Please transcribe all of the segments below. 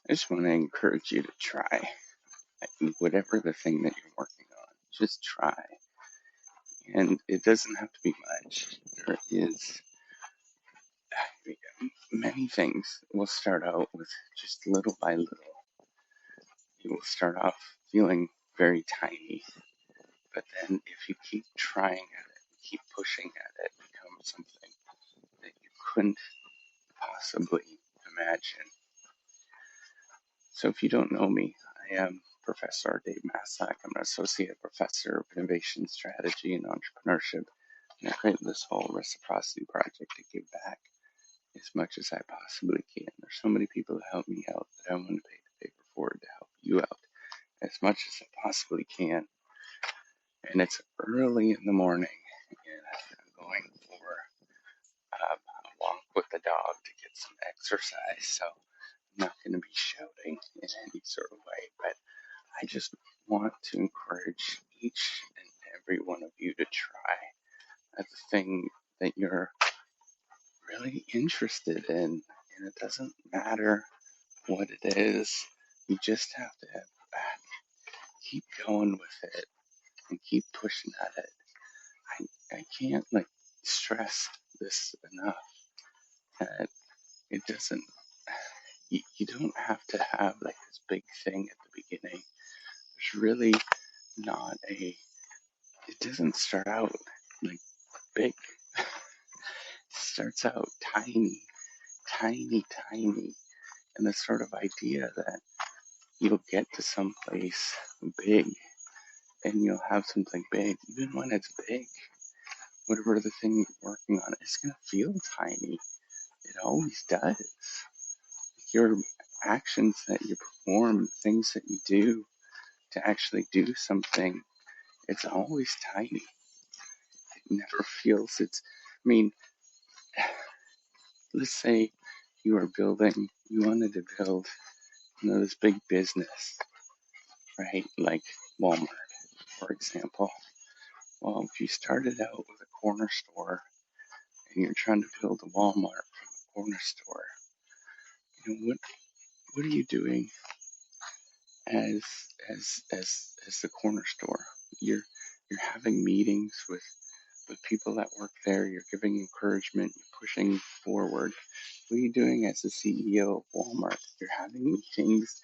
I just want to encourage you to try whatever the thing that you're working on. Just try. And it doesn't have to be much. There is many things. We'll start out with just little by little. You will start off feeling very tiny, but then if you keep trying at it, keep pushing at it, it becomes something that you couldn't possibly imagine. So if you don't know me, I am Professor Dave Massack. I'm an associate professor of innovation strategy and entrepreneurship, and I created this whole reciprocity project to give back as much as I possibly can. There's so many people who help me out that I want to pay the paper forward to help you out as much as I possibly can. And it's early in the morning, and I'm going for a walk with the dog to get some exercise. So I'm not going to be shouting in any sort of way, but I just want to encourage each and every one of you to try a thing that you're really interested in. And it doesn't matter what it is, you just have to keep going with it and keep pushing at it. I can't stress this enough that it doesn't, you don't have to have this big thing at the beginning. There's really not it doesn't start out big. It starts out tiny, tiny, tiny. And the sort of idea that you'll get to someplace big and you'll have something big, even when it's big, whatever the thing you're working on, it's going to feel tiny. It always does. Your actions that you perform, things that you do to actually do something, it's always tiny. It never feels I mean, let's say you wanted to build, this big business, right? Like Walmart, for example. Well, if you started out with a corner store and you're trying to build a Walmart from a corner store, what are you doing as the corner store? You're having meetings with people that work there. You're giving encouragement. You're pushing forward. What are you doing as the CEO of Walmart? You're having meetings.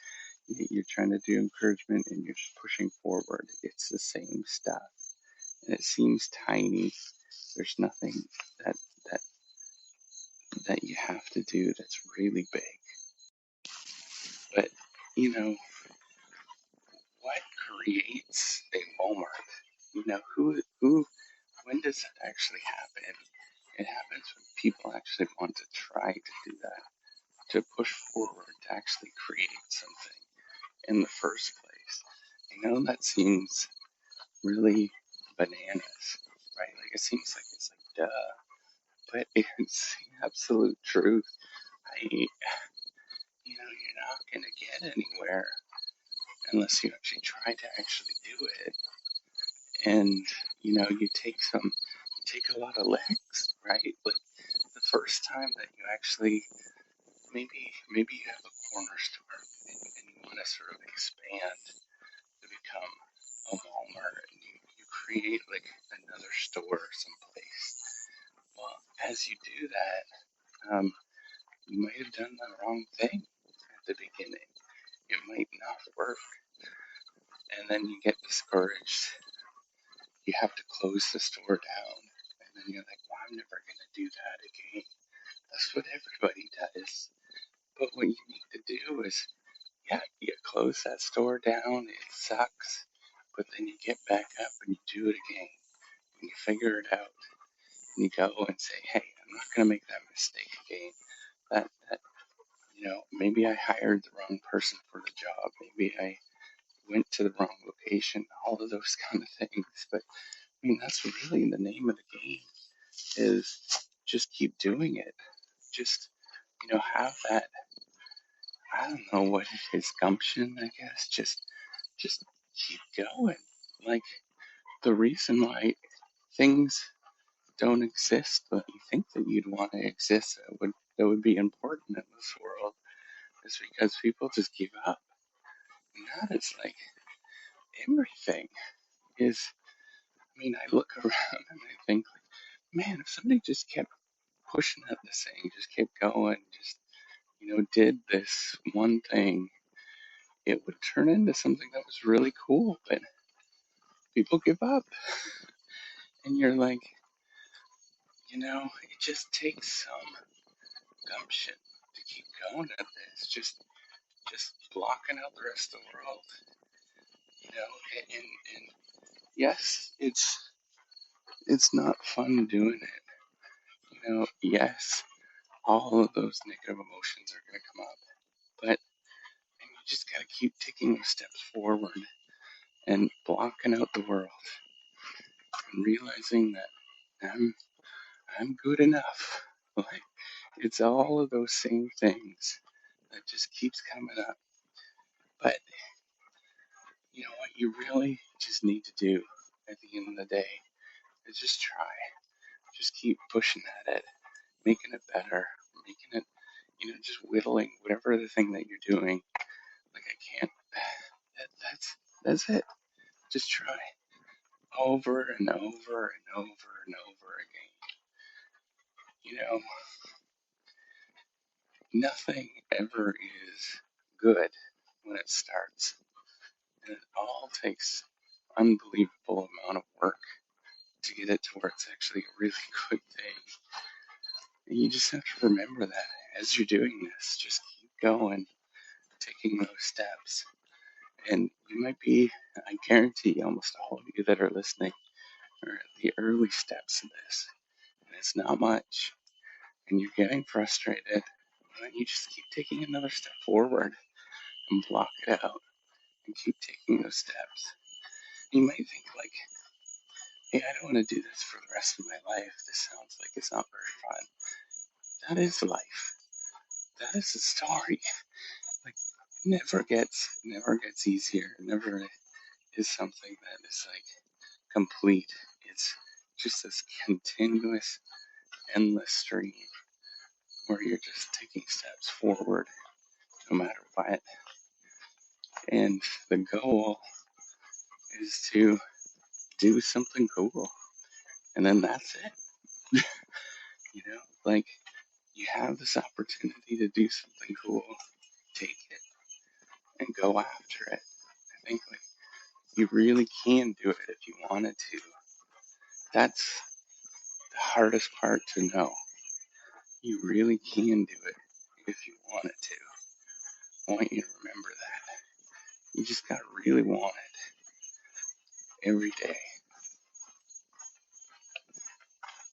You're trying to do encouragement, and you're just pushing forward. It's the same stuff, and it seems tiny. There's nothing that that that you have to do that's really big. But what creates a Walmart? Who when does that actually happen? It happens when people actually want to try to do that, to push forward, to actually create something in the first place. I know that seems really bananas, right? It seems like it's duh, but it's the absolute truth. You're not gonna get anywhere unless you actually try to actually do it. And you take a lot of licks, right? The first time that you actually maybe you have a corner store and you want to sort of expand to become a Walmart, and you create another store someplace. Well, as you do that, you might have done the wrong thing at the beginning. It might not work, and then you get discouraged. You have to close the store down, and then you're like, well, I'm never going to do that again. That's what everybody does. But what you need to do is, yeah, you close that store down, it sucks, but then you get back up and you do it again, and you figure it out, and you go and say, hey, I'm not going to make that mistake again. That maybe I hired the wrong person for the job, maybe I went to the wrong location, all of those kind of things. But that's really the name of the game, is just keep doing it. Just, have that, I don't know what it is, gumption, I guess. Just keep going. Like, the reason why things don't exist, but you think that you'd want to exist, that would be important in this world, is because people just give up. And that is like everything is, I mean, I look around and I think, like, man, if somebody just kept pushing at this thing, just kept going, just, did this one thing, it would turn into something that was really cool. But people give up. And you're like, it just takes some gumption to keep going at this. Just blocking out the rest of the world. And yes, it's not fun doing it. Yes, all of those negative emotions are going to come up, but and you just got to keep taking those steps forward and blocking out the world and realizing that I'm good enough. Like, it's all of those same things that just keeps coming up. But you know what you really just need to do at the end of the day is just try. Just keep pushing at it, making it better, making it, just whittling whatever the thing that you're doing. Like, I can't. That's it. Just try over and over and over and over again. Nothing ever is good when it starts, and it all takes unbelievable amount of work to get it to where it's actually a really good thing. And you just have to remember that as you're doing this, just keep going, taking those steps. And you might be, I guarantee almost all of you that are listening are at the early steps of this. And it's not much. And you're getting frustrated. And then you just keep taking another step forward and block it out and keep taking those steps. You might think, like, hey, I don't want to do this for the rest of my life. This sounds like it's not very fun. That is life. That is the story. Like, it never gets easier. It never is something that is like complete. It's just this continuous, endless stream where you're just taking steps forward no matter what. And the goal is to do something cool. And then that's it. Like, you have this opportunity to do something cool. Take it and go after it. I think, like, you really can do it if you wanted to. That's the hardest part to know. You really can do it if you wanted to. I want you to remember that. You just gotta really want it every day.